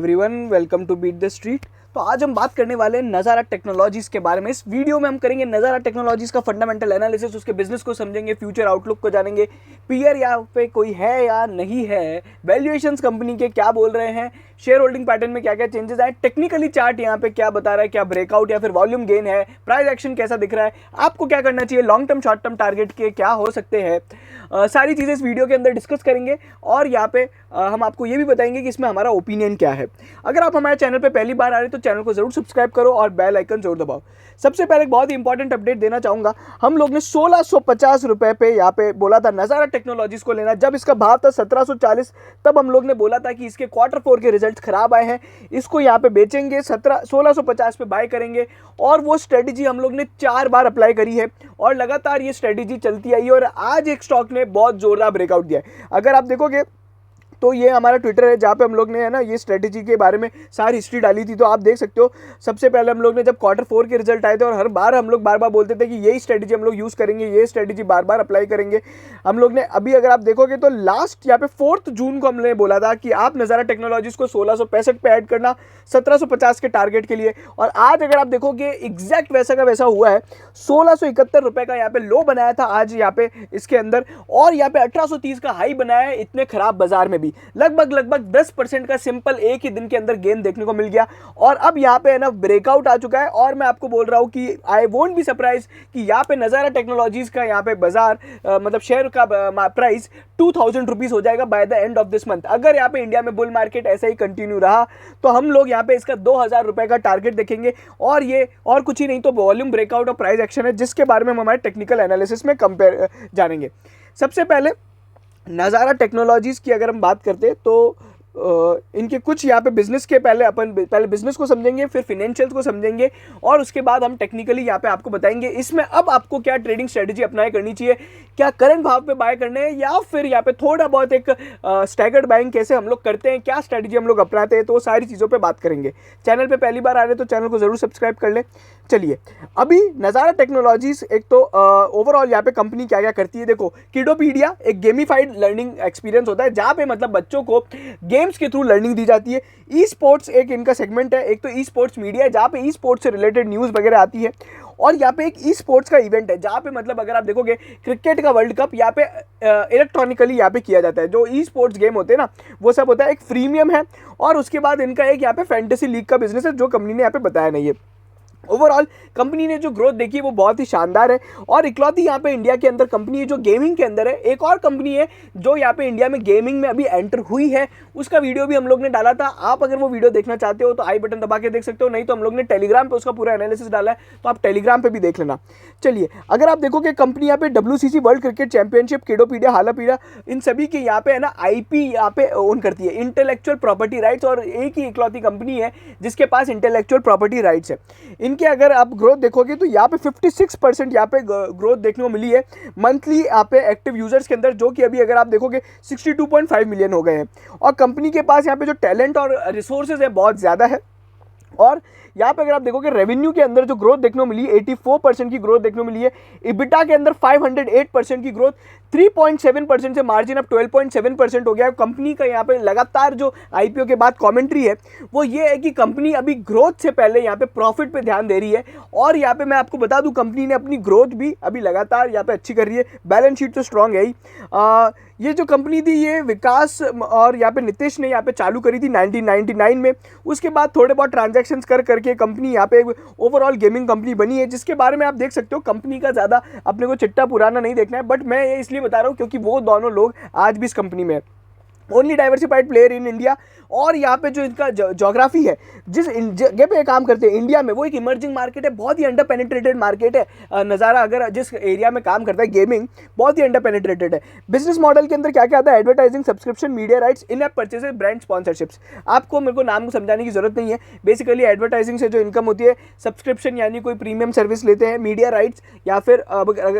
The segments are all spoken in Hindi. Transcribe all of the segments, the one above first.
Everyone, welcome to beat the street. तो आज हम बात करने वाले हैं नज़ारा टेक्नोलॉजीज़ के बारे में। इस वीडियो में हम करेंगे नज़ारा टेक्नोलॉजीज़ का फंडामेंटल एनालिसिस, उसके बिजनेस को समझेंगे, फ्यूचर आउटलुक को जानेंगे, पीयर यहाँ पे कोई है या नहीं है, वैल्यूएशंस कंपनी के क्या बोल रहे हैं, शेयर होल्डिंग पैटर्न में क्या क्या चेंजेस आए, टेक्निकली चार्ट यहाँ पे क्या बता रहा है, क्या ब्रेकआउट या फिर वॉल्यूम गेन है, प्राइस एक्शन कैसा दिख रहा है, आपको क्या करना चाहिए, long term short term target के क्या हो सकते हैं, सारी चीज़ें इस वीडियो के अंदर डिस्कस करेंगे। और यहाँ पे हम आपको ये भी बताएंगे कि इसमें हमारा ओपिनियन क्या है। अगर आप हमारे चैनल पे पहली बार आ रहे हैं तो चैनल को जरूर सब्सक्राइब करो और बेल आइकन जरूर दबाओ। सबसे पहले एक बहुत ही इंपॉर्टेंट अपडेट देना चाहूँगा। हम लोग ने 1650 रुपये पे यहाँ पे बोला था नज़ारा टेक्नोलॉजीज को लेना। जब इसका भाव था 1740, तब हम लोग ने बोला था कि इसके Q4 के रिजल्ट खराब आए हैं, इसको यहाँ पे बेचेंगे, 1650 पे बाय करेंगे। और वो स्ट्रेटेजी हम लोग ने 4 बार अप्लाई करी है और लगातार ये स्ट्रेटेजी चलती आई है और आज एक स्टॉक ने बहुत जोरदार ब्रेकआउट दिया है। अगर आप देखोगे तो ये हमारा ट्विटर है जहाँ पे हम लोग ने है ना ये स्ट्रेटेजी के बारे में सारी हिस्ट्री डाली थी। तो आप देख सकते हो, सबसे पहले हम लोग ने जब Q4 के रिजल्ट आए थे और हर बार हम लोग बार बार बोलते थे कि यही स्ट्रेटेजी हम लोग यूज़ करेंगे, ये स्ट्रेटेजी बार बार अप्लाई करेंगे। हम लोग ने अभी अगर आप देखोगे तो लास्ट यहाँ पे 4 जून को हमने बोला था कि आप नज़ारा टेक्नोलॉजीज़ को 1665 पे ऐड करना 1750 के टारगेट के लिए। और आज अगर आप देखोगे एग्जैक्ट वैसा का वैसा हुआ है। 1671 रुपये का यहाँ पे लो बनाया था आज यहाँ पे इसके अंदर, और यहाँ पे 1830 का हाई बनाया है इतने खराब बाजार में भी। लगभग 10% का सिंपल एक ही दिन के अंदर गेन देखने को मिल गया। और अब यहाँ पे है ना ब्रेकआउट आ चुका है। और मैं आपको बोल रहा हूँ कि आई वोंट बी सरप्राइज कि यहाँ पे नज़ारा टेक्नोलॉजीज का यहाँ पे बाजार मतलब शेयर का प्राइस 2000 रुपीज़ हो जाएगा by the end of this month. अगर यहाँ पे इंडिया में बुल मार्केट ऐसा ही कंटिन्यू रहा तो हम लोग यहाँ पे इसका 2000 रुपये का टारगेट देखेंगे। और ये और कुछ ही नहीं तो वॉल्यूम ब्रेकआउट और प्राइस एक्शन है, जिसके बारे में हम हमारे टेक्निकल एनालिसिस में कंपेयर जानेंगे। सबसे पहले नज़ारा टेक्नोलॉजीज़ की अगर हम बात करते हैं तो इनके कुछ यहाँ पे बिजनेस के पहले बिजनेस को समझेंगे, फिर फिनेंशियल्स को समझेंगे और उसके बाद हम टेक्निकली यहाँ पे आपको बताएंगे इसमें अब आपको क्या ट्रेडिंग स्ट्रेटेजी अपनाए करनी चाहिए, क्या करंट भाव पे बाय करने हैं या फिर यहाँ पे थोड़ा बहुत एक स्टैगर्ड बाइंग कैसे हम लोग करते हैं, क्या स्ट्रेटेजी हम लोग अपनाते हैं, तो सारी चीज़ों पर बात करेंगे। चैनल पर पहली बार आ रहे हैं तो चैनल को ज़रूर सब्सक्राइब कर लें। चलिए, अभी नज़ारा टेक्नोलॉजीज़ एक तो ओवरऑल यहाँ पे कंपनी क्या क्या करती है। देखो, किडोपीडिया एक गेमिफाइड लर्निंग एक्सपीरियंस होता है जहाँ पे मतलब बच्चों को गेम्स के थ्रू लर्निंग दी जाती है। ई स्पोर्ट्स एक इनका सेगमेंट है। एक तो ई स्पोर्ट्स मीडिया है जहाँ पे ई स्पोर्ट्स से रिलेटेड न्यूज़ वगैरह आती है। और यहाँ पे एक ई स्पोर्ट्स का इवेंट है जहाँ पे मतलब अगर आप देखोगे क्रिकेट का वर्ल्ड कप यहाँ पे इलेक्ट्रॉनिकली यहाँ पे किया जाता है। जो ई स्पोर्ट्स गेम होते हैं ना वो सब होता है। एक फ्रीमियम है और उसके बाद इनका एक यहाँ पे फैंटेसी लीग का बिजनेस है जो कंपनी ने यहाँ पे बताया नहीं है। ओवरऑल कंपनी ने जो ग्रोथ देखी है वो बहुत ही शानदार है। और इकलौती यहाँ पे इंडिया के अंदर कंपनी है जो गेमिंग के अंदर है। एक और कंपनी है जो यहाँ पे इंडिया में गेमिंग में अभी एंटर हुई है, उसका वीडियो भी हम लोग ने डाला था। आप अगर वो वीडियो देखना चाहते हो तो आई बटन दबा के देख सकते हो, नहीं तो हम लोग ने टेलीग्राम पे उसका पूरा एनालिसिस डाला है, तो आप टेलीग्राम पे भी देख लेना। चलिए, अगर आप देखोगे कंपनी यहाँ पे WCC वर्ल्ड क्रिकेट चैंपियनशिप, किडोपीडिया, हालापीडिया, इन सभी के यहाँ पे है ना IP यहाँ पे ओन करती है, इंटेलेक्चुअल प्रॉपर्टी राइट्स। और एक ही इकलौती कंपनी है जिसके पास इंटेलेक्चुअल प्रॉपर्टी राइट्स है। इनके अगर आप ग्रोथ देखोगे तो यहाँ पे 56% यहाँ पे ग्रोथ देखने को मिली है मंथली यहाँ पे एक्टिव यूजर्स के अंदर, जो कि अभी अगर आप देखोगे 62.5 मिलियन हो गए हैं। और कंपनी के पास यहाँ पे जो टैलेंट और रिसोर्सेज है बहुत ज़्यादा है। और यहाँ पे अगर आप देखोगे रेवेन्यू के अंदर जो ग्रोथ देखने को मिली है 84% की ग्रोथ देखने को मिली है। इबिटा के अंदर 508% की ग्रोथ, 3.7% से मार्जिन अब 12.7% हो गया है। कंपनी का यहाँ पे लगातार जो IPO के बाद कमेंट्री है वो ये है कि कंपनी अभी ग्रोथ से पहले यहाँ पे प्रॉफिट पे ध्यान दे रही है। और यहाँ पे मैं आपको बता दूं कंपनी ने अपनी ग्रोथ भी अभी लगातार यहाँ पे अच्छी कर रही है। बैलेंस शीट तो स्ट्रॉन्ग है ही। ये जो कंपनी थी ये विकास और यहाँ पे नीतीश ने यहाँ पे चालू करी थी 1999 में। उसके बाद थोड़े बहुत ट्रांजैक्शंस कर करके कंपनी यहाँ पे ओवरऑल गेमिंग कंपनी बनी है, जिसके बारे में आप देख सकते हो कंपनी का ज़्यादा अपने को चिट्टा पुराना नहीं देखना है। बट मैं ये इसलिए बता रहा हूँ क्योंकि वो दोनों लोग आज भी इस कंपनी में है। Only diversified player in India. और यहाँ पे जो इनका जोग्राफी है, जिस जगह पे काम करते हैं इंडिया में, वो एक इमर्जिंग मार्केट है, बहुत ही अंडर पेनिट्रेटेड मार्केट है। नज़ारा अगर जिस एरिया में काम करता है गेमिंग, बहुत ही अंडर पेनिट्रेटेड है। बिजनेस मॉडल के अंदर क्या क्या आता है, एडवर्टाइजिंग, सब्सक्रिप्शन, मीडिया राइट्स, इन ऐप परचेजेस, ब्रांड स्पॉन्सरशिप्स। आपको मेरे को नाम को समझाने की जरूरत नहीं है। बेसिकली एडवर्टाइजिंग से जो इनकम होती है, सब्सक्रिप्शन यानी कोई प्रीमियम सर्विस लेते हैं, मीडिया राइट्स या फिर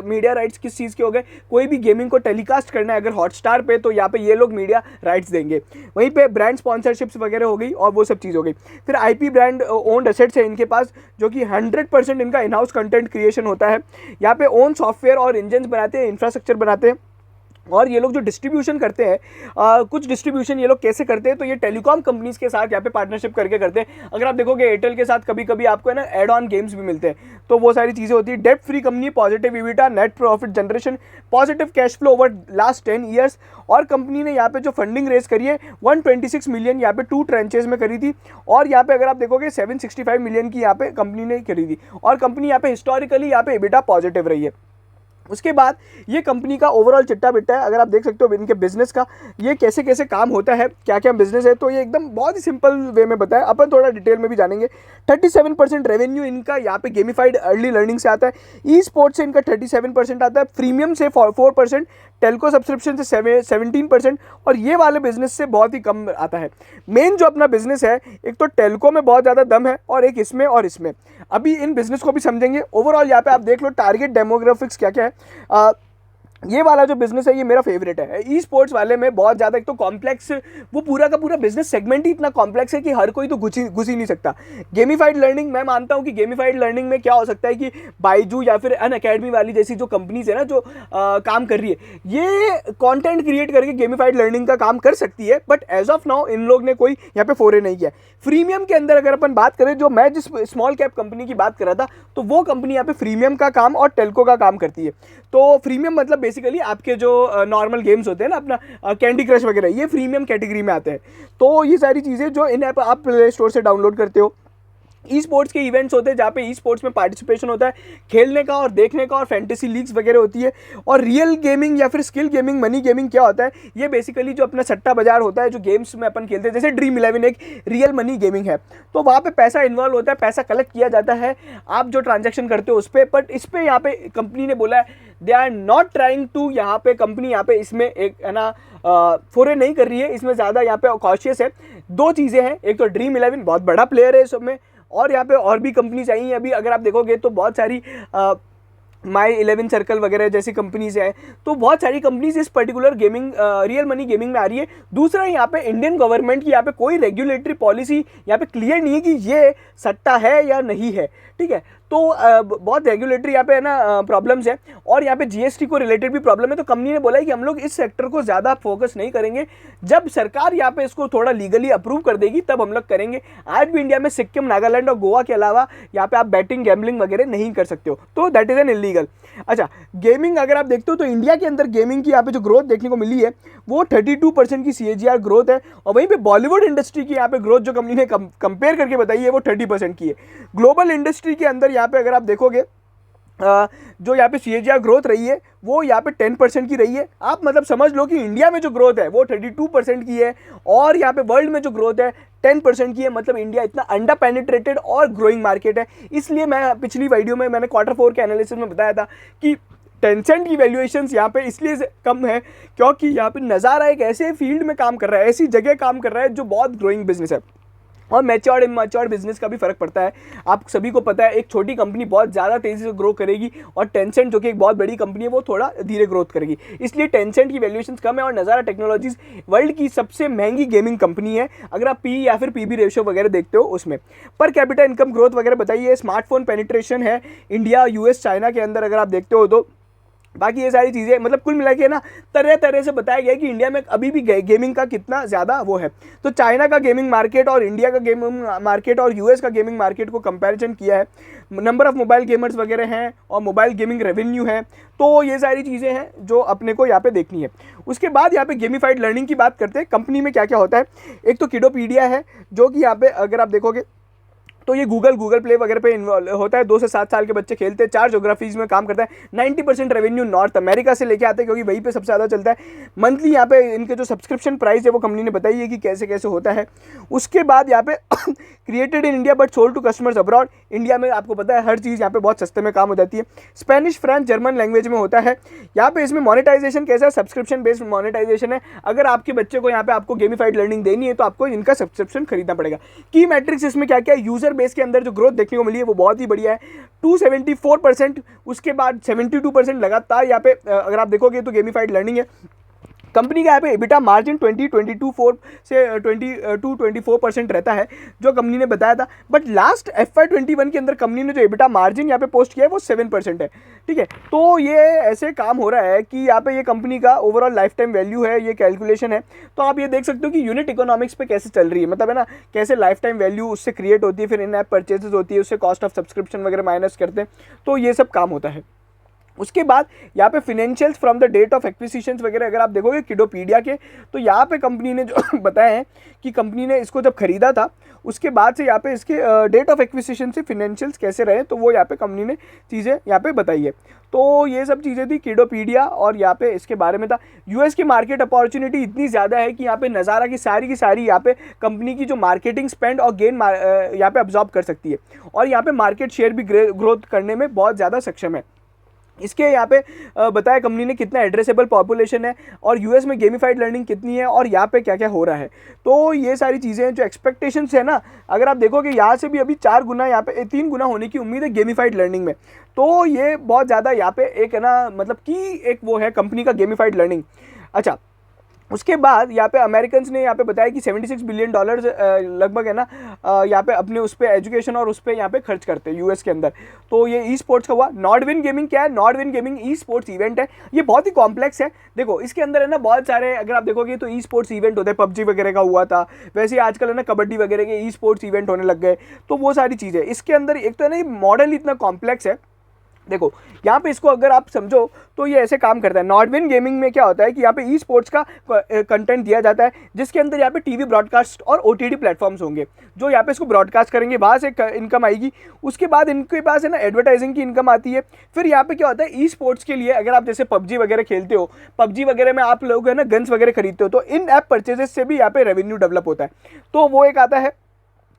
मीडिया राइट्स किस चीज़ के हो गए, कोई भी गेमिंग को टेलीकास्ट करना है अगर हॉटस्टार पे तो यहाँ पे ये लोग मीडिया राइट्स देंगे। वहीं पे ब्रांड स्पॉन्सरशिप्स वगैरह हो गई और वो सब चीज़ हो गई। फिर IP ब्रांड ओन्ड एसेट्स है इनके पास, जो कि 100% इनका इन हाउस कंटेंट क्रिएशन होता है। यहाँ पे ओन सॉफ्टवेयर और इंजन बनाते हैं, इंफ्रास्ट्रक्चर बनाते हैं। और ये लोग जो डिस्ट्रीब्यूशन करते हैं, कुछ डिस्ट्रीब्यूशन ये लोग कैसे करते हैं, तो ये टेलीकॉम कंपनीज के साथ यहाँ पे पार्टनरशिप करके करते हैं। अगर आप देखोगे एयरटेल के साथ कभी कभी आपको है ना एड ऑन गेम्स भी मिलते हैं, तो वो सारी चीज़ें होती है। Debt free company, positive EBITDA, net profit generation, positive cash flow over last 10 years. और कंपनी ने यहाँ पे जो फंडिंग रेज करी है 126 मिलियन यहाँ पे 2 ट्रेंचेज में करी थी। और यहाँ पे अगर आप देखोगे 765 मिलियन की यहाँ पे कंपनी ने करी थी। और कंपनी यहाँ पे हिस्टोरिकली यहाँ पे ईबिटा पॉजिटिव रही है। उसके बाद ये कंपनी का ओवरऑल चिट्टा बिट्टा है, अगर आप देख सकते हो इनके बिजनेस का ये कैसे कैसे काम होता है, क्या क्या बिजनेस है, तो ये एकदम बहुत ही सिंपल वे में बताया, अपन थोड़ा डिटेल में भी जानेंगे। 37% रेवेन्यू इनका यहाँ पे गेमिफाइड अर्ली लर्निंग से आता है, ई स्पोर्ट्स से इनका 37% आता है, प्रीमियम से 4%, टेलको सब्सक्रिप्शन से 17%, और ये वाले बिजनेस से बहुत ही कम आता है। मेन जो अपना बिजनेस है, एक तो टेलको में बहुत ज़्यादा दम है और एक इसमें और इसमें, अभी इन बिजनेस को भी समझेंगे। ओवरऑल यहाँ पे आप देख लो टारगेट डेमोग्राफिक्स क्या क्या है। ये वाला जो बिजनेस है ये मेरा फेवरेट है। ई स्पोर्ट्स वाले में बहुत ज़्यादा एक तो कॉम्प्लेक्स, वो पूरा का पूरा बिजनेस सेगमेंट ही इतना कॉम्प्लेक्स है कि हर कोई तो घुस ही नहीं सकता। गेमिफाइड लर्निंग, मैं मानता हूँ कि गेमिफाइड लर्निंग में क्या हो सकता है कि बाइजू या फिर अन अकेडमी वाली जैसी जो कंपनीज है ना जो काम कर रही है, ये कंटेंट क्रिएट करके गेमिफाइड लर्निंग का काम कर सकती है, बट एज ऑफ नाउ इन लोग ने कोई यहाँ पे फोरे नहीं किया। फ्रीमियम के अंदर अगर अपन बात करें, जो मैं जिस स्मॉल कैप कंपनी की बात कर रहा था, तो वो कंपनी यहाँ पे फ्रीमियम का काम और टेलको का काम करती है। तो फ्रीमियम मतलब बेसिकली आपके जो नॉर्मल गेम्स होते हैं ना, अपना कैंडी क्रश वगैरह, ये फ्रीमियम कैटेगरी में आते हैं। तो ये सारी चीज़ें जो इन ऐप आप प्ले स्टोर से डाउनलोड करते हो। ई स्पोर्ट्स के इवेंट्स होते हैं जहाँ पे ई स्पोर्ट्स में पार्टिसिपेशन होता है, खेलने का और देखने का, और फैंटेसी लीग्स वगैरह होती है। और रियल गेमिंग या फिर स्किल गेमिंग, मनी गेमिंग क्या होता है, ये बेसिकली जो अपना सट्टा बाजार होता है, जो गेम्स में अपन खेलते हैं, जैसे ड्रीम 11 एक रियल मनी गेमिंग है, तो वहाँ पे पैसा इन्वॉल्व होता है, पैसा कलेक्ट किया जाता है आप जो ट्रांजेक्शन करते हो उस पर। बट इस पर यहाँ पे कंपनी ने बोला है they are not trying to, यहाँ पे कंपनी यहाँ पे इसमें एक है ना फोरे नहीं कर रही है, इसमें ज़्यादा यहाँ पे कॉशियस है। दो चीज़ें हैं, एक तो ड्रीम 11 बहुत बड़ा प्लेयर है इस सब में, और यहाँ पे और भी कंपनीज आई हैं। अभी अगर आप देखोगे तो बहुत सारी माई 11 सर्कल वगैरह जैसी कंपनीज हैं, तो बहुत सारी कंपनीज इस particular gaming real money gaming में आ रही है। दूसरा, यहाँ पे इंडियन गवर्नमेंट की यहाँ पे कोई रेगुलेटरी पॉलिसी यहाँ पे क्लियर नहीं है कि ये सट्टा है या नहीं है, ठीक है। तो बहुत रेगुलेटरी यहाँ पे है ना प्रॉब्लम्स है, और यहाँ पे जीएसटी को रिलेटेड भी प्रॉब्लम है। तो कंपनी ने बोला है कि हम लोग इस सेक्टर को ज़्यादा फोकस नहीं करेंगे, जब सरकार यहाँ पे इसको थोड़ा लीगली अप्रूव कर देगी तब हम लोग करेंगे। आज भी इंडिया में सिक्किम, नागालैंड और गोवा के अलावा यहाँ पे आप बैटिंग, गैम्बलिंग वगैरह नहीं कर सकते हो, तो दैट इज़ एन इलीगल। अच्छा, गेमिंग अगर आप देखते हो तो इंडिया के अंदर गेमिंग की यहाँ पे जो ग्रोथ देखने को मिली है वो 32% की CAGR ग्रोथ है, और वहीं पे बॉलीवुड इंडस्ट्री की यहाँ पे ग्रोथ जो कंपनी ने कंपेयर करके बताई है वो 30% की है। ग्लोबल इंडस्ट्री के अंदर यहाँ पे अगर आप देखोगे जो यहाँ पे CAGR ग्रोथ रही है वो यहाँ पे 10% की रही है। आप मतलब समझ लो कि इंडिया में जो ग्रोथ है वो 32% की है, और यहाँ पे वर्ल्ड में जो ग्रोथ है 10% की है। मतलब इंडिया इतना अंडर पेनिट्रेटेड और ग्रोइंग मार्केट है। इसलिए मैं पिछली वीडियो में मैंने Q4 के एनालिसिस में बताया था कि टेंसेंट की वैल्यूएशंस यहाँ पे इसलिए कम है क्योंकि यहाँ पे नज़ारा एक ऐसे फील्ड में काम कर रहा है, ऐसी जगह काम कर रहा है जो बहुत ग्रोइंग बिजनेस है। और मैच्योर्ड इमैच्योर्ड बिजनेस का भी फर्क पड़ता है। आप सभी को पता है एक छोटी कंपनी बहुत ज़्यादा तेज़ी से ग्रो करेगी, और टेंसेंट जो कि एक बहुत बड़ी कंपनी है वो थोड़ा धीरे ग्रोथ करेगी। इसलिए टेंसेंट की वैल्यूएशंस कम है, और नज़ारा टेक्नोलॉजीज वर्ल्ड की सबसे महंगी गेमिंग कंपनी है। अगर आप पी या फिर PB रेशियो वगैरह देखते हो उसमें। पर कैपिटा इनकम ग्रोथ वगैरह बताइए, स्मार्टफोन पेनिट्रेशन है इंडिया, US, चाइना के अंदर अगर आप देखते हो तो बाकी ये सारी चीज़ें मतलब कुल मिला के ना तरह तरह से बताया गया है कि इंडिया में अभी भी गेमिंग का कितना ज़्यादा वो है। तो चाइना का गेमिंग मार्केट और इंडिया का गेमिंग मार्केट और US का गेमिंग मार्केट को कंपैरिजन किया है। नंबर ऑफ मोबाइल गेमर्स वगैरह हैं और मोबाइल गेमिंग रेवेन्यू है। तो ये सारी चीज़ें हैं जो अपने को यहाँ पे देखनी है। उसके बाद यहाँ पे गेमिफाइड लर्निंग की बात करते हैं। कंपनी में क्या क्या होता है, एक तो किडोपीडिया है जो कि यहाँ पे अगर आप देखोगे तो ये गूगल प्ले वगैरह पे इन्वॉल्व होता है। 2 से 7 साल के बच्चे खेलते हैं, 4 ज्योग्राफीज़ में काम करता है। 90% रेवेन्यू नॉर्थ अमेरिका से लेके आते हैं क्योंकि वहीं पे सबसे ज़्यादा चलता है। मंथली यहाँ पे इनके जो सब्सक्रिप्शन प्राइस है वो कंपनी ने बताई है कि कैसे कैसे होता है। उसके बाद यहाँ पे created in India but sold to customers abroad. India में आपको पता है हर चीज़ यहाँ पे बहुत सस्ते में काम हो जाती है। स्पेनिश, फ्रेंच, जर्मन लैंग्वेज में होता है। यहाँ पे इसमें मोनेटाइजेशन कैसा है, सब्सक्रिप्शन बेस्ड मोनेटाइजेशन है। अगर आपके बच्चे को यहाँ पे आपको गेमिफाइड लर्निंग देनी है तो आपको इनका सब्सक्रिप्शन खरीदना पड़ेगा। की मैट्रिक्स इसमें क्या क्या है, यूजर बेस के अंदर जो ग्रोथ देखने को मिली है वो बहुत ही बढ़िया है, 274%। उसके बाद 72% लगातार यहाँ पे अगर आप देखोगे तो गेमिफाइड लर्निंग है। कंपनी का यहाँ पे EBITDA मार्जिन 20-22 से 22-24% रहता है जो कंपनी ने बताया था। बट लास्ट FY21 के अंदर कंपनी ने जो EBITDA मार्जिन यहाँ पे पोस्ट किया है वो 7% है। ठीक है, तो ये ऐसे काम हो रहा है कि यहाँ पे ये कंपनी का ओवरऑल लाइफ टाइम वैल्यू है, ये कैलकुलेशन है। तो आप ये देख सकते हो कि यूनिट इकोनॉमिक्स पे कैसे चल रही है, मतलब है ना, कैसे लाइफ टाइम वैल्यू उससे क्रिएट होती है, फिर इन ऐप परचेजेस होती है, उससे कॉस्ट ऑफ सब्सक्रिप्शन वगैरह माइनस करते हैं, तो ये सब काम होता है। उसके बाद यहाँ पे financials from the date of acquisitions वगैरह अगर आप देखोगे किडोपीडिया के, तो यहाँ पे कंपनी ने जो बताया है कि कंपनी ने इसको जब खरीदा था उसके बाद से यहाँ पे इसके डेट ऑफ एक्विजिशन से फिनेंशियल्स कैसे रहे, तो वो यहाँ पे कंपनी ने चीज़ें यहाँ पे बताई है। तो ये सब चीज़ें थी किडोपीडिया, और यहाँ पे इसके बारे में था यूएस की मार्केट अपॉर्चुनिटी इतनी ज़्यादा है कि यहाँ पे नज़ारा की सारी यहाँ पे कंपनी की जो मार्केटिंग स्पेंड और गेन यहाँ पे अब्जॉर्ब कर सकती है, और यहाँ पे मार्केट शेयर भी ग्रोथ करने में बहुत ज़्यादा सक्षम है। इसके यहाँ पे बताया कंपनी ने कितना एड्रेसेबल पॉपुलेशन है, और यूएस में गेमिफाइड लर्निंग कितनी है, और यहाँ पे क्या क्या हो रहा है। तो ये सारी चीज़ें हैं जो एक्सपेक्टेशंस है ना, अगर आप देखोगे यहाँ से भी अभी 4 गुना, यहाँ पे 3 गुना होने की उम्मीद है गेमिफाइड लर्निंग में। तो ये बहुत ज़्यादा यहाँ पे एक है ना, मतलब कि एक वो है कंपनी का गेमिफाइड लर्निंग। अच्छा, उसके बाद यहाँ पे अमेरिकन्स ने यहाँ पे बताया कि $76 बिलियन लगभग है ना यहाँ पे अपने उस पर एजुकेशन और उस पर यहाँ पे खर्च करते हैं यूएस के अंदर। तो ये ई स्पोर्ट्स का हुआ। नॉर्डविन गेमिंग क्या है? नॉर्डविन गेमिंग ई स्पोर्ट्स इवेंट है, ये बहुत ही कॉम्प्लेक्स है। देखो इसके अंदर है ना बहुत सारे, अगर आप देखोगे तो ई स्पोर्ट्स इवेंट होते हैं, पबजी वगैरह का हुआ था, वैसे ही आजकल है ना कबड्डी वगैरह के ई स्पोर्ट्स इवेंट होने लग गए। तो वो सारी चीज़ें इसके अंदर, एक तो है ना ये मॉडल इतना कॉम्प्लेक्स है। देखो यहाँ पे इसको अगर आप समझो तो ये ऐसे काम करता है। नॉर्डविन गेमिंग में क्या होता है कि यहाँ पे ई स्पोर्ट्स का कंटेंट दिया जाता है, जिसके अंदर यहाँ पे टीवी ब्रॉडकास्ट और ओटीटी प्लेटफॉर्म्स होंगे जो यहाँ पे इसको ब्रॉडकास्ट करेंगे, वहाँ से इनकम आएगी। उसके बाद इनके पास है ना एडवर्टाइजिंग की इनकम आती है। फिर यहाँ पे क्या होता है, ई स्पोर्ट्स के लिए अगर आप जैसे पबजी वगैरह खेलते हो, पबजी वगैरह में आप लोग है ना गन्स वगैरह खरीदते हो, तो इन ऐप परचेजेस से भी यहाँ पे रेवेन्यू डेवलप होता है, तो वो एक आता है।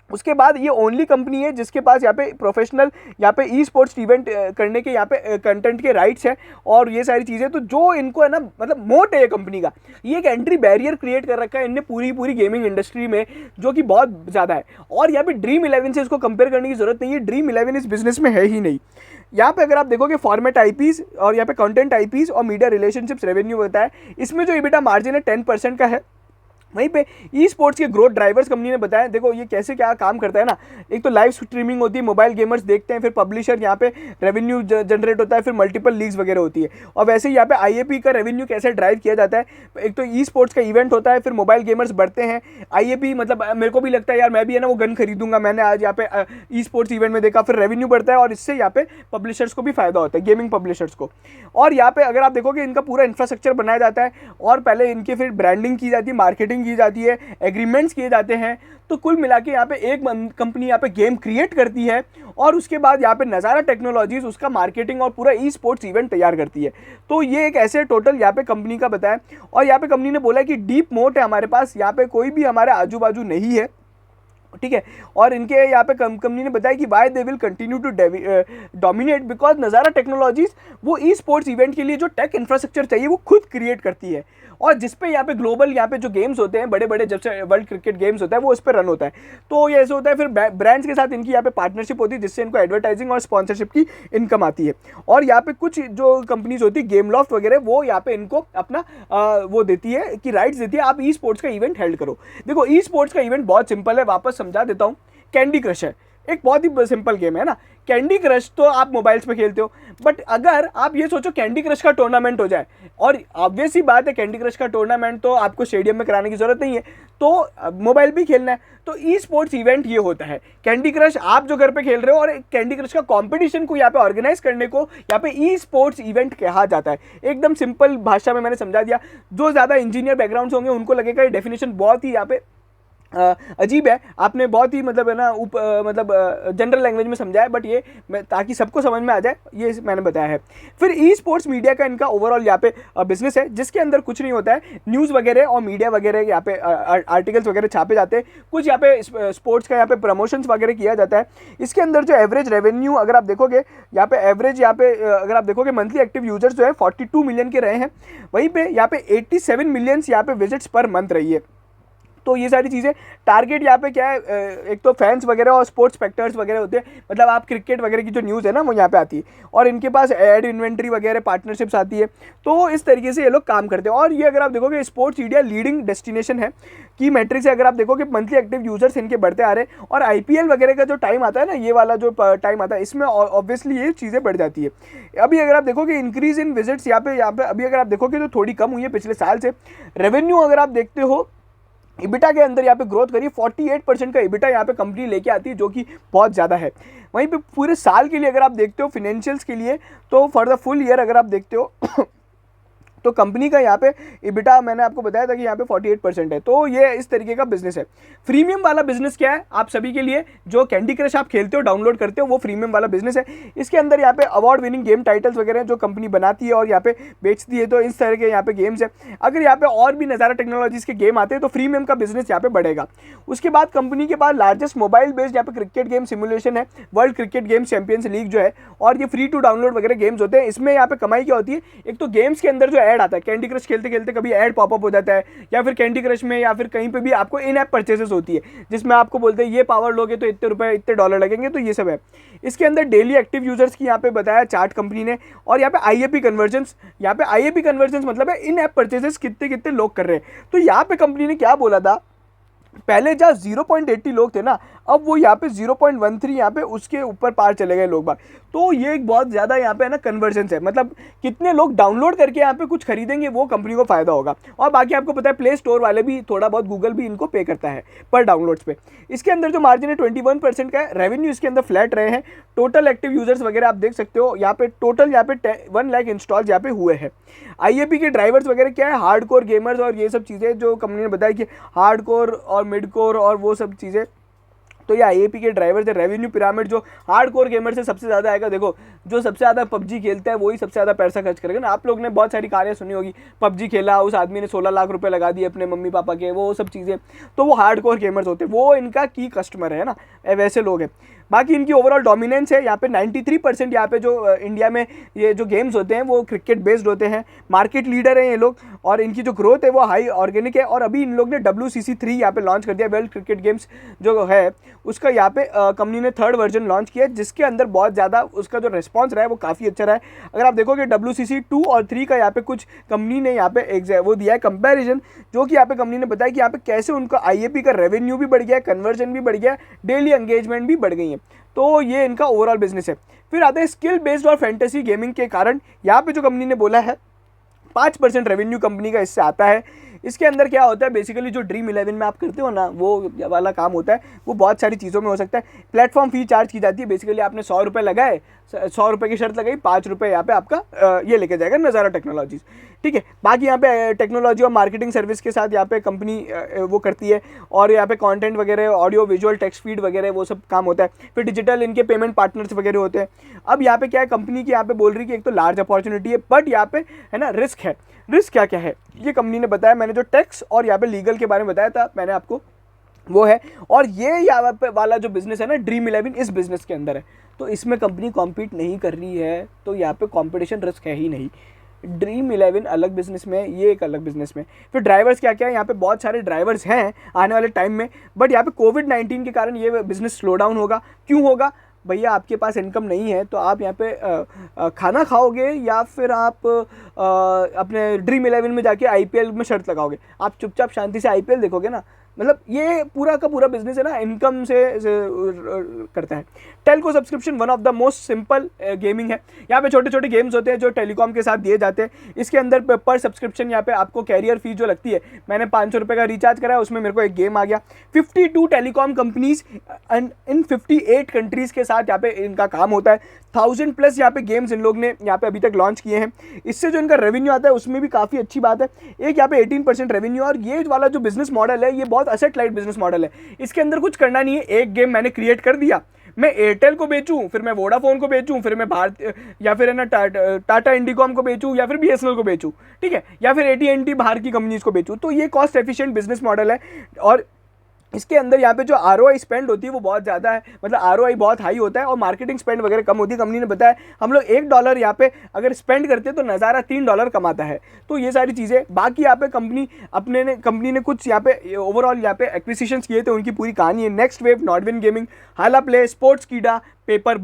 उसके बाद ये ओनली कंपनी है जिसके पास यहाँ पे प्रोफेशनल यहाँ पे ई स्पोर्ट्स इवेंट करने के यहाँ पे कंटेंट के राइट्स हैं और ये सारी चीज़ें। तो जो इनको है ना, मतलब मोट है ये कंपनी का, ये एक एंट्री बैरियर क्रिएट कर रखा है इनने पूरी गेमिंग इंडस्ट्री में, जो कि बहुत ज़्यादा है। और यहाँ पे ड्रीम 11 से इसको कंपेयर करने की जरूरत नहीं है, ड्रीम 11 इस बिजनेस में है ही नहीं। यहाँ पे अगर आप देखोगे फॉर्मेट आईपीज और यहाँ पे कंटेंट आईपीज और मीडिया रिलेशनशिप्स रेवेन्यू होता है, इसमें जो EBITDA मार्जिन है 10% का है। वहीं पे ई स्पोर्ट्स के ग्रोथ ड्राइवर्स कंपनी ने बताया। देखो ये कैसे क्या काम करता है ना, एक तो लाइव स्ट्रीमिंग होती है, मोबाइल गेमर्स देखते हैं, फिर पब्लिशर यहाँ पे रेवेन्यू जनरेट होता है, फिर मल्टीपल लीग्स वगैरह होती है। और वैसे ही यहाँ पे आईएपी का रेवेन्यू कैसे ड्राइव किया जाता है, एक तो ई स्पोर्ट्स का इवेंट होता है, फिर मोबाइल गेमर्स बढ़ते हैं। आईएपी मतलब मेरे को भी लगता है यार मैं भी है ना वो गन खरीदूंगा, मैंने आज यहाँ पे ई स्पोर्ट्स इवेंट में देखा, फिर रेवेन्यू बढ़ता है और इससे यहाँ पे पब्लिशर्स को भी फायदा होता है, गेमिंग पब्लिशर्स को। और यहाँ पे अगर आप देखोगे इनका पूरा इंफ्रास्ट्रक्चर बनाया जाता है और पहले इनकी फिर ब्रांडिंग की जाती है, मार्केटिंग की जाती है, एग्रीमेंट्स किए जाते हैं। तो कुल मिला के यहाँ पे एक कंपनी यहाँ पे गेम क्रिएट करती है और उसके बाद यहाँ पे नज़ारा टेक्नोलॉजीज उसका मार्केटिंग और पूरा ई स्पोर्ट्स इवेंट तैयार करती है। तो ये एक ऐसे टोटल यहाँ पे कंपनी का बताया। और यहाँ पे कंपनी ने बोला कि डीप मोट है हमारे पास, यहाँ पे कोई भी हमारे आजू बाजू नहीं है, ठीक है। और इनके यहाँ पे कंपनी ने बताया कि why they will continue to dominate because Nazara technologies वो ई स्पोर्ट्स इवेंट के लिए जो टेक इंफ्रास्ट्रक्चर चाहिए वो खुद क्रिएट करती है, और जिसपे यहाँ पे ग्लोबल यहाँ पे जो गेम्स होते हैं बड़े बड़े, जब से वर्ल्ड क्रिकेट गेम्स होता है वो उस पर रन होता है। तो ये ऐसे होता है, फिर ब्रांड्स के साथ इनकी यहाँ पे पार्टनरशिप होती है जिससे इनको एडवर्टाइजिंग और स्पॉन्सरशिप की इनकम आती है। और यहाँ पे कुछ जो कंपनीज होती है गेम लॉफ्ट वगैरह, वो यहाँ पे इनको अपना वो देती है कि राइट्स देती है, आप ई स्पोर्ट्स का इवेंट हेल्ड करो। देखो ई स्पोर्ट्स का इवेंट बहुत सिंपल है, वापस समझा देता हूँ। कैंडी क्रश है, एक बहुत ही सिंपल गेम है ना। कैंडी क्रश तो आप मोबाइल्स पे खेलते हो, बट अगर आप ये सोचो कैंडी क्रश का टूर्नामेंट हो जाए, और ऑब्वियस ही बात है कैंडी क्रश का टूर्नामेंट तो आपको स्टेडियम में कराने की जरूरत नहीं है, तो मोबाइल भी खेलना है, तो ई स्पोर्ट्स इवेंट ये होता है। कैंडी क्रश आप जो घर पे खेल रहे हो और कैंडी क्रश का कंपटीशन को यहाँ पे ऑर्गेनाइज करने को यहाँ पे ई स्पोर्ट्स इवेंट कहा जाता है। एकदम सिंपल भाषा में मैंने समझा दिया। जो ज़्यादा इंजीनियर बैकग्राउंड होंगे उनको लगेगा ये डेफिनेशन बहुत ही यहाँ पे अजीब है, आपने बहुत ही मतलब है ना मतलब जनरल लैंग्वेज में समझाया, बट ये ताकि सबको समझ में आ जाए ये मैंने बताया है। फिर ई स्पोर्ट्स मीडिया का इनका ओवरऑल यहाँ पे बिजनेस है, जिसके अंदर कुछ नहीं होता है, न्यूज़ वगैरह और मीडिया वगैरह यहाँ पे आर्टिकल्स वगैरह छापे जाते हैं, कुछ यहाँ पे स्पोर्ट्स का यहाँ पे प्रमोशंस वगैरह किया जाता है। इसके अंदर जो एवरेज रेवेन्यू अगर आप देखोगे यहाँ पे एवरेज यहाँ पे अगर आप देखोगे मंथली एक्टिव यूजर्स जो है 42 मिलियन के रहे हैं, वहीं पे यहाँ पे 87 मिलियंस यहाँ पे विजिट्स पर मंथ रही है। तो ये सारी चीज़ें टारगेट यहाँ पे क्या है, एक तो फैंस वगैरह और स्पोर्ट्स स्पेक्टर्स वगैरह होते हैं, मतलब आप क्रिकेट वगैरह की जो न्यूज़ है ना वो यहाँ पे आती है, और इनके पास एड इन्वेंट्री वगैरह पार्टनरशिप्स आती है। तो इस तरीके से ये लोग काम करते हैं। और ये अगर आप देखोगे स्पोर्ट्स इंडिया लीडिंग डेस्टिनेशन है की मैट्रिक से, अगर आप देखोगे मंथली एक्टिव यूजर्स इनके बढ़ते आ रहे हैं, और IPL वगैरह का जो टाइम आता है ना, ये वाला जो टाइम आता है, इसमें ऑब्वियसली ये चीज़ें बढ़ जाती है। अभी अगर आप देखोगे इंक्रीज इन विजिट्स यहाँ पे अभी अगर आप देखोगे तो थोड़ी कम हुई है पिछले साल से। रेवेन्यू अगर आप देखते हो, इबिटा के अंदर यहाँ पे ग्रोथ करिए, 48% का इबिटा यहाँ पे कंपनी लेके आती है, जो कि बहुत ज़्यादा है। वहीं पे पूरे साल के लिए अगर आप देखते हो फाइनेंशियल्स के लिए, तो फॉर द फुल ईयर अगर आप देखते हो तो कंपनी का यहाँ पे इबिटा मैंने आपको बताया था कि यहाँ पे 48% है। तो ये इस तरीके का बिजनेस है। फ्रीमियम वाला बिजनेस क्या है आप सभी के लिए, जो कैंडी क्रश आप खेलते हो डाउनलोड करते हो, वो फ्रीमियम वाला बिजनेस है। इसके अंदर यहाँ पे अवार्ड विनिंग गेम टाइटल्स वगैरह जो कंपनी बनाती है और यहाँ पे बेचती है, तो इस तरह के यहाँ पे गेम्स है। अगर यहाँ पे और भी नज़ारा टेक्नोलॉजीज के गेम आते हैं तो फ्रीमियम का बिजनेस यहाँ पे बढ़ेगा। उसके बाद कंपनी के पास लार्जेस्ट मोबाइल बेस्ड यहाँ पे क्रिकेट गेम सिमुलेशन है, world cricket games champions league जो है, और ये फ्री टू डाउनलोड वगैरह गेम्स होते हैं। इसमें यहाँ पे कमाई क्या होती है, एक तो गेम्स के अंदर जो ऐड आता है, कैंडी क्रश खेलते खेलते कभी ऐड पॉपअप हो जाता है, या फिर कैंडी क्रश में या फिर कहीं पे भी आपको इन ऐप परचेसेस होती है, जिसमें आपको बोलते हैं ये पावर लोगे तो इतने रुपए इतने डॉलर लगेंगे, तो ये सब है। इसके अंदर डेली एक्टिव यूजर्स की यहाँ पे बताया चार्ट कंपनी ने, और यहाँ पे IAP कन्वर्जन्स, यहाँ पे IAP कन्वर्जन्स मतलब है इन ऐप परचेसेस कितने कितने लोग कर रहे हैं। तो यहाँ पे कंपनी ने क्या बोला था, पहले जहाँ 0.80 लोग थे ना, अब वो यहाँ पे 0.13 यहाँ पे उसके ऊपर पार चले गए लोग बाग। तो ये एक बहुत ज़्यादा यहाँ पे है ना कन्वर्जन है, मतलब कितने लोग डाउनलोड करके यहाँ पे कुछ खरीदेंगे, वो कंपनी को फायदा होगा। और बाकी आपको पता है प्ले स्टोर वाले भी थोड़ा बहुत, गूगल भी इनको पे करता है पर डाउनलोड्स पे। इसके अंदर जो मार्जिन है 21% का है। रेवेन्यू इसके अंदर फ्लैट रहे हैं। टोटल एक्टिव यूजर्स वगैरह आप देख सकते हो, यहाँ पे टोटल यहाँ पे 1 लाख इंस्टॉल यहाँ पे हुए हैं। IAP के ड्राइवर्स वगैरह क्या है, हार्डकोर गेमर्स और ये सब चीज़ें जो कंपनी ने बताया कि हार्डकोर और मिड कोर और वो सब चीज़ें, तो ये IAP के ड्राइवर्स है। रेवेन्यू पिरामिड जो हार्डकोर गेमर से सबसे ज़्यादा आएगा, देखो जो सबसे ज़्यादा PUBG खेलता है वही सबसे ज़्यादा पैसा खर्च करेगा ना। आप लोग ने बहुत सारी कहानियाँ सुनी होगी, PUBG खेला उस आदमी ने 16 लाख रुपए लगा दिए अपने मम्मी पापा के, वो सब चीज़ें, तो वो हार्डकोर गेमर्स होते हैं, वो इनका की कस्टमर है ना, वैसे लोग हैं। बाकी इनकी ओवरऑल डोमिनेंस है यहाँ पे 93%। यहाँ पे जो इंडिया में ये जो गेम्स होते हैं वो क्रिकेट बेस्ड होते हैं, मार्केट लीडर हैं ये लोग, और इनकी जो ग्रोथ है वो हाई ऑर्गेनिक है। और अभी इन लोग ने WCC3 यहाँ पे लॉन्च कर दिया, वर्ल्ड क्रिकेट गेम्स जो है उसका यहाँ पे कंपनी ने 3rd वर्जन लॉन्च किया, जिसके अंदर बहुत ज़्यादा उसका जो रिस्पॉन्स रहा है वो काफ़ी अच्छा रहा है। अगर आप देखोगे WCC2 और 3 का यहाँ पे कुछ कंपनी ने यहाँ पे वो दिया है कंपैरिजन, जो कि यहाँ पे कंपनी ने बताया कि यहाँ पे कैसे उनका IAP का रेवेन्यू भी बढ़ गया, कन्वर्जन भी बढ़ गया, डेली एंगेजमेंट भी बढ़ गई है। तो ये इनका ओवरऑल बिजनेस है। फिर आता है स्किल बेस्ड और फैंटेसी गेमिंग के कारण यहाँ पे जो कंपनी ने बोला है 5% रेवेन्यू कंपनी का इससे आता है। इसके अंदर क्या होता है, बेसिकली जो ड्रीम 11 में आप करते हो ना, वो वाला काम होता है, वो बहुत सारी चीज़ों में हो सकता है। प्लेटफॉर्म फी चार्ज की जाती है, बेसिकली आपने 100 रुपये लगाए, 100 रुपये की शर्त लगाई, 5 रुपये यहाँ पे आपका ये लेके जाएगा नज़ारा टेक्नोलॉजीज, ठीक है। बाकी यहाँ पे टेक्नोलॉजी और मार्केटिंग सर्विस के साथ यहाँ पे कंपनी वो करती है, और यहाँ पे कंटेंट वगैरह, ऑडियो विजुअल, टेक्स्ट फीड वगैरह वो सब काम होता है। फिर डिजिटल इनके पेमेंट पार्टनर्स वगैरह होते हैं। अब यहाँ पे क्या है, कंपनी की यहाँ पे बोल रही कि एक तो लार्ज अपॉर्चुनिटी है, बट यहाँ पे है ना रिस्क है। रिस्क क्या क्या है ये कंपनी ने बताया, मैंने जो टैक्स और यहाँ पे लीगल के बारे में बताया था मैंने आपको, वो है। और ये यहाँ पे वाला जो बिजनेस है ना ड्रीम 11, इस बिजनेस के अंदर है, तो इसमें कंपनी कॉम्पीट नहीं कर रही है, तो यहाँ पे कॉम्पिटिशन रिस्क है ही नहीं। ड्रीम 11 अलग बिजनेस में, ये एक अलग बिजनेस में। फिर ड्राइवर्स क्या क्या है, यहाँ पे बहुत सारे ड्राइवर्स हैं आने वाले टाइम में, बट यहाँ पे कोविड-19 के कारण ये बिजनेस स्लो डाउन होगा। क्यों होगा भैया, आपके पास इनकम नहीं है तो आप यहाँ पे खाना खाओगे या फिर आप अपने ड्रीम 11 में जाके IPL में शर्त लगाओगे? आप चुपचाप शांति से IPL देखोगे ना। मतलब ये पूरा का पूरा बिजनेस है ना इनकम से करता है। Telco subscription one of the most simple gaming है। यहाँ पे छोटे छोटे गेम्स होते हैं जो टेलीकॉम के साथ दिए जाते हैं। इसके अंदर पर सब्सक्रिप्शन यहाँ पे आपको कैरियर फी जो लगती है, मैंने 500 रुपये का रिचार्ज करा है, उसमें मेरे को एक गेम आ गया। 52 telecom companies and in 58 countries के साथ यहाँ पे इनका काम होता है। 1000+ यहाँ पे गेम्स इन लोग ने यहाँ पे अभी तक लॉन्च किए हैं। इससे जो इनका रेवेन्यू आता है उसमें भी काफ़ी अच्छी बात है। एक यहाँ पे 18% रेवेन्यू, और ये वाला जो बिजनेस मॉडल है ये बहुत असेट लाइट बिजनेस मॉडल है। इसके अंदर कुछ करना नहीं है, एक गेम मैंने क्रिएट कर दिया, मैं एयरटेल को बेचूं, फिर मैं वोडाफोन को बेचूं, फिर मैं भारत या फिर है ना टाटा इंडिकॉम को बेचूं, या फिर BSNL को बेचूं, ठीक है, या फिर AT&T बाहर की कंपनीज को बेचूं। तो ये कॉस्ट एफिशिएंट बिजनेस मॉडल है। और इसके अंदर यहाँ पे जो ROI स्पेंड होती है वो बहुत ज़्यादा है, मतलब ROI बहुत हाई होता है और मार्केटिंग स्पेंड वगैरह कम होती है। कंपनी ने बताया हम लोग $1 यहाँ पे अगर स्पेंड करते हैं तो नज़ारा $3 कमाता है। तो ये सारी चीज़ें, बाकी यहाँ पे कंपनी ने कुछ यहाँ पे ओवरऑल यहाँ पे एक्विजिशंस किए थे, उनकी पूरी कहानी है। नेक्स्ट वेव, नॉर्डविन गेमिंग, हाला प्ले, स्पोर्ट्स कीडा, पेपर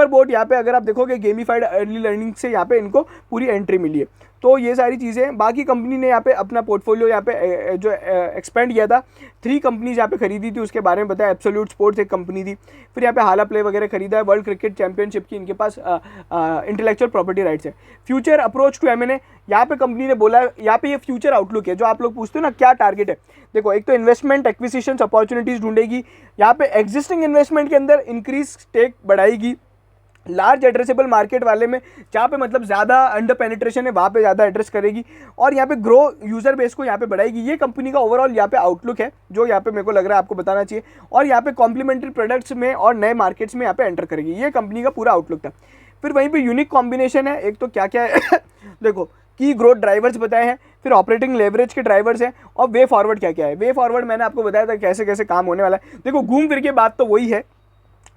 बोट यहाँ पे अगर आप देखोगे गेमिफाइड अर्ली लर्निंग से यहाँ पे इनको पूरी एंट्री मिली है। तो ये सारी चीज़ें, बाकी कंपनी ने यहाँ पे अपना पोर्टफोलियो यहाँ पे जो एक्सपेंड किया था, 3 कंपनीज यहाँ पे खरीदी थी, उसके बारे में बताया। एब्सोल्यूट स्पोर्ट्स एक कंपनी थी, फिर यहाँ पे हाला प्ले वगैरह खरीदा है। वर्ल्ड क्रिकेट चैंपियनशिप की इनके पास इंटेलेक्चुअल प्रॉपर्टी राइट्स है। फ्यूचर अप्रोच टू M&A, यहाँ पे कंपनी ने बोला, यहाँ पे ये फ्यूचर आउटलुक है जो आप लोग पूछते हो ना क्या टारगेट है। देखो, एक तो इन्वेस्टमेंट एक्विजिशंस अपॉर्चुनिटीज ढूंढेगी, यहाँ पे एग्जिस्टिंग इन्वेस्टमेंट के अंदर इंक्रीज स्टेक बढ़ाएगी, लार्ज एड्रेसेबल मार्केट वाले में जहाँ पे मतलब ज़्यादा अंडर पेनिट्रेशन है वहाँ पे ज़्यादा एड्रेस करेगी, और यहाँ पे ग्रो यूज़र बेस को यहाँ पे बढ़ाएगी। ये कंपनी का ओवरऑल यहाँ पे आउटलुक है जो यहाँ पे मेरे को लग रहा है आपको बताना चाहिए। और यहाँ पे कॉम्प्लीमेंट्री प्रोडक्ट्स में और नए मार्केट्स में यहाँ पे एंटर करेगी, ये कंपनी का पूरा आउटलुक था। फिर वहीं पे यूनिक कॉम्बिनेशन है, एक तो क्या क्या है देखो, की ग्रोथ ड्राइवर्स बताए हैं, फिर ऑपरेटिंग लेवरेज के ड्राइवर्स हैं, और वे फॉरवर्ड क्या क्या है। वे फॉरवर्ड मैंने आपको बताया था कैसे कैसे काम होने वाला है। देखो, घूम फिर के बात तो वही है,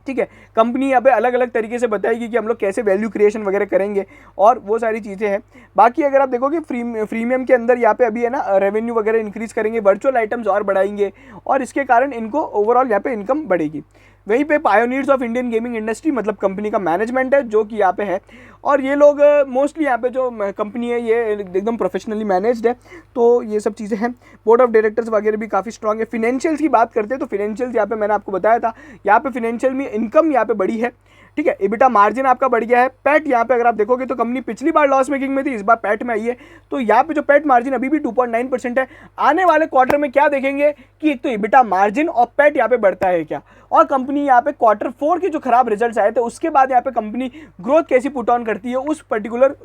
ठीक है। कंपनी यहाँ पे अलग अलग तरीके से बताएगी कि हम लोग कैसे वैल्यू क्रिएशन वगैरह करेंगे, और वो सारी चीज़ें हैं। बाकी अगर आप देखोगे फ्रीमियम के अंदर यहाँ पे अभी है ना रेवेन्यू वगैरह इंक्रीज़ करेंगे, वर्चुअल आइटम्स और बढ़ाएंगे, और इसके कारण इनको ओवरऑल यहाँ पे इनकम बढ़ेगी। वहीं पे pioneers of Indian gaming industry, मतलब कंपनी का मैनेजमेंट है जो कि यहाँ पे है, और ये लोग मोस्टली यहाँ पे जो कंपनी है ये एकदम प्रोफेशनली मैनेज्ड है। तो ये सब चीज़ें हैं। बोर्ड ऑफ डायरेक्टर्स वगैरह भी काफ़ी स्ट्रांग है। फिनेंशियल्स की बात करते हैं तो फिनेंशियल्स यहाँ पे मैंने आपको बताया था, यहाँ पे फिनेंशियल में इनकम यहाँ पे बढ़ी है, ठीक है। EBITDA मार्जिन आपका बढ़ गया है। पैट यहाँ पे अगर आप देखोगे तो कंपनी पिछली बार लॉस मेकिंग में थी, इस बार पैट में आई है, तो यहाँ पे जो पैट मार्जिन अभी भी 2.9% है। आने वाले क्वार्टर में क्या देखेंगे कि एक तो EBITDA मार्जिन और पैट यहाँ पे बढ़ता है क्या, और कंपनी यहाँ पे Q4 के जो खराब रिजल्ट्स आए थे उसके बाद यहाँ पे कंपनी ग्रोथ कैसी पुट ऑन करती है उस पर्टिकुलर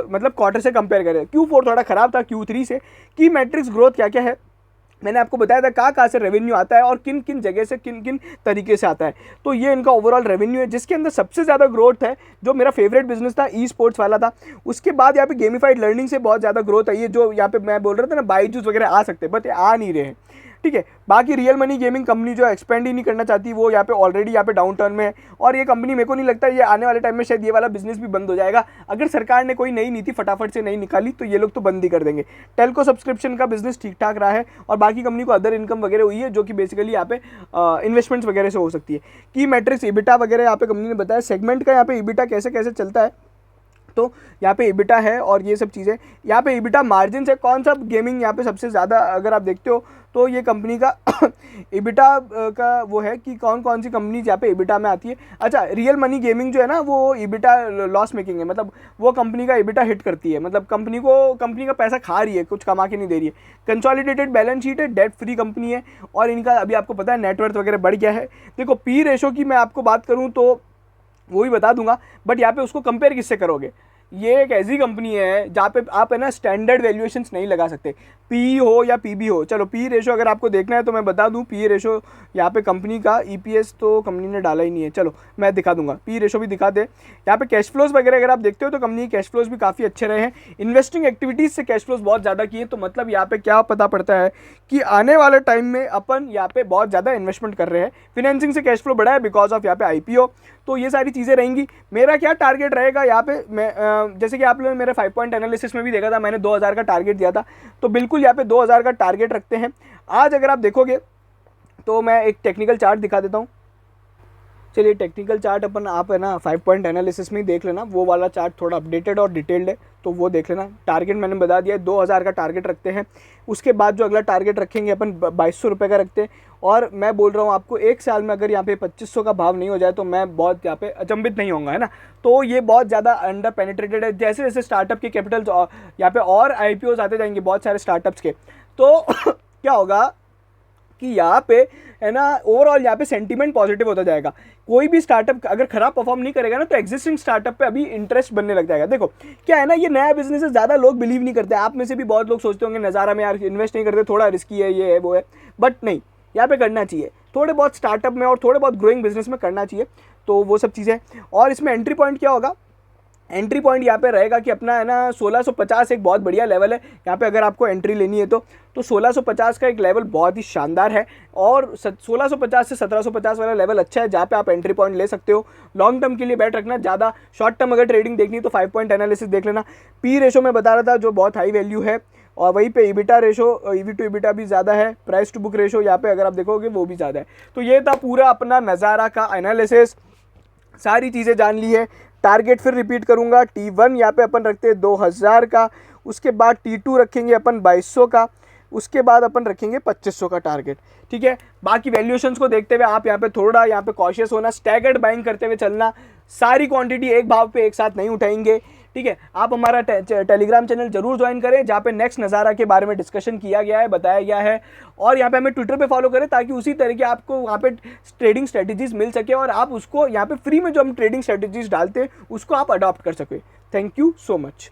मतलब क्वार्टर से कंपेयर करें। Q4 थोड़ा खराब था Q3 से। की मैट्रिक्स ग्रोथ क्या क्या है मैंने आपको बताया था, कहाँ से रेवेन्यू आता है और किन किन जगह से किन किन तरीके से आता है। तो ये इनका ओवरऑल रेवेन्यू है, जिसके अंदर सबसे ज़्यादा ग्रोथ है, जो मेरा फेवरेट बिजनेस था ई स्पोर्ट्स वाला था। उसके बाद यहाँ पे गेमिफाइड लर्निंग से बहुत ज़्यादा ग्रोथ आई है, जो यहाँ पे मैं बोल रहा था ना बायजूस वगैरह आ सकते हैं, बट आ नहीं रहे हैं, ठीक है। बाकी रियल मनी गेमिंग कंपनी जो एक्सपेंड ही नहीं करना चाहती, वो यहाँ पे ऑलरेडी यहाँ पे डाउन टर्न में है, और ये कंपनी मेरे को नहीं लगता ये आने वाले टाइम में शायद ये वाला बिजनेस भी बंद हो जाएगा। अगर सरकार ने कोई नई नीति फटाफट से नहीं निकाली तो ये लोग तो बंद ही कर देंगे। टेल्को सब्सक्रिप्शन का बिजनेस ठीक ठाक रहा है, और बाकी कंपनी को अदर इनकम वगैरह हुई है जो कि बेसिकली यहाँ पे इन्वेस्टमेंट्स वगैरह से हो सकती है। की मैट्रिक्स EBITDA वगैरह यहाँ पे कंपनी ने बताया, सेगमेंट का यहाँ पे EBITDA कैसे कैसे चलता है, तो यहाँ पे EBITDA है और ये सब चीज़ें। यहाँ पे EBITDA मार्जिन से कौन सा गेमिंग यहाँ पे सबसे ज़्यादा अगर आप देखते हो तो ये कंपनी का EBITDA का वो है कि कौन कौन सी कंपनी यहाँ पे EBITDA में आती है। अच्छा, रियल मनी गेमिंग जो है ना वो EBITDA लॉस मेकिंग है, मतलब वो कंपनी का EBITDA हिट करती है, मतलब कंपनी का पैसा खा रही है, कुछ कमा के नहीं दे रही है। कंसोलिडेटेड बैलेंस शीट है, डेट फ्री कंपनी है, और इनका अभी आपको पता है नेटवर्थ वगैरह बढ़ गया है। देखो, पी रेशो की मैं आपको बात करूँ तो वो भी बता दूंगा, बट यहाँ पे उसको कंपेयर किससे करोगे। ये एक ऐसी कंपनी है जहाँ पे आप है ना स्टैंडर्ड वैल्यूएशंस नहीं लगा सकते, पी हो या पीबी हो। चलो पी रेशो अगर आपको देखना है तो मैं बता दूं, पी रेशो यहाँ पे कंपनी का, ईपीएस तो कंपनी ने डाला ही नहीं है, चलो मैं दिखा दूंगा, पी रेशो भी दिखा दे। यहाँ पे कैश फ्लोज वगैरह अगर आप देखते हो तो कंपनी के कैश फ्लोज भी काफ़ी अच्छे रहे हैं। इन्वेस्टिंग एक्टिविटीज़ से कैश फ्लोज बहुत ज़्यादा किए, तो मतलब यहाँ पे क्या पता पड़ता है कि आने वाले टाइम में अपन यहाँ पे बहुत ज़्यादा इन्वेस्टमेंट कर रहे हैं। फिनेंसिंग से कैश फ्लो बढ़ा है बिकॉज ऑफ यहाँ पे IPO, तो ये सारी चीज़ें रहेंगी। मेरा क्या टारगेट रहेगा यहाँ पे, मैं जैसे कि आप लोगों ने मेरे 5 पॉइंट एनालिसिस में भी देखा था, मैंने 2000 का टारगेट दिया था, तो बिल्कुल यहाँ पे 2000 का टारगेट रखते हैं। आज अगर आप देखोगे तो मैं एक टेक्निकल चार्ट दिखा देता हूँ। चलिए टेक्निकल चार्ट अपन आप है ना 5 पॉइंट एनालिसिस में ही देख लेना, वो वाला चार्ट थोड़ा अपडेटेड और डिटेल्ड है, तो वो देख लेना। टारगेट मैंने बता दिया है, 2000 का टारगेट रखते हैं। उसके बाद जो अगला टारगेट रखेंगे अपन 2200 रुपये का रखते हैं, और मैं बोल रहा हूँ आपको 1 साल में अगर यहाँ पे 2500 का भाव नहीं हो जाए तो मैं बहुत यहाँ पे अचंभित नहीं होऊंगा, है ना। तो ये बहुत ज़्यादा अंडर पेनिट्रेटेड है। जैसे जैसे स्टार्टअप के कैपिटल यहाँ पे और IPOs आते जाएंगे बहुत सारे स्टार्टअप्स के, तो क्या होगा कि यहाँ पे है ना ओवरऑल यहाँ पे सेंटीमेंट पॉजिटिव होता जाएगा। कोई भी स्टार्टअप अगर खराब परफॉर्म नहीं करेगा ना तो एग्जिस्टिंग स्टार्टअप पे अभी इंटरेस्ट बनने लग जाएगा। देखो क्या है ना, ये नया बिजनेस है, ज़्यादा लोग बिलीव नहीं करते। आप में से भी बहुत लोग सोचते होंगे नज़ारा में यार इन्वेस्ट नहीं करते, थोड़ा रिस्की है, ये है वो है, बट नहीं, यहाँ पे करना चाहिए। थोड़े बहुत स्टार्टअप में और थोड़े बहुत ग्रोइंग बिजनेस में करना चाहिए, तो वो सब चीज़ें। और इसमें एंट्री पॉइंट क्या होगा, एंट्री पॉइंट यहाँ पे रहेगा कि अपना है ना 1650 एक बहुत बढ़िया लेवल है यहाँ पे, अगर आपको एंट्री लेनी है तो 1650 का एक लेवल बहुत ही शानदार है, और 1650 से 1750 वाला लेवल अच्छा है जहाँ पे आप एंट्री पॉइंट ले सकते हो। लॉन्ग टर्म के लिए बैठ रखना, ज़्यादा शॉर्ट टर्म अगर ट्रेडिंग देखनी है तो 5 पॉइंट एनालिसिस देख लेना। पी रेशो में बता रहा था जो बहुत हाई वैल्यू है, और वहीं पे EBITDA ratio, EV to EBITDA भी ज़्यादा है, प्राइस टू बुक रेशो यहाँ पे अगर आप देखोगे वो भी ज़्यादा है। तो ये था पूरा अपना नज़ारा का एनालिसिस, सारी चीज़ें जान ली है। टारगेट फिर रिपीट करूंगा, T1 यहाँ पे अपन रखते हैं 2000 का, उसके बाद T2 रखेंगे अपन 2200 का, उसके बाद अपन रखेंगे 2500 का टारगेट, ठीक है। बाकी वैल्यूएशंस को देखते हुए आप यहाँ पे थोड़ा यहाँ पे कॉशियस होना, स्टैगर्ड बाइंग करते हुए चलना, सारी क्वांटिटी एक भाव पे एक साथ नहीं उठाएंगे, ठीक है। आप हमारा टेलीग्राम चैनल जरूर ज्वाइन करें जहाँ पे नेक्स्ट नज़ारा के बारे में डिस्कशन किया गया है, बताया गया है, और यहाँ पे हमें ट्विटर पे फॉलो करें ताकि उसी तरह के आपको वहाँ पे ट्रेडिंग स्ट्रेटजीज मिल सके और आप उसको यहाँ पे फ्री में जो हम ट्रेडिंग स्ट्रेटजीज डालते हैं उसको आप अडॉप्ट कर सके। Thank you so much.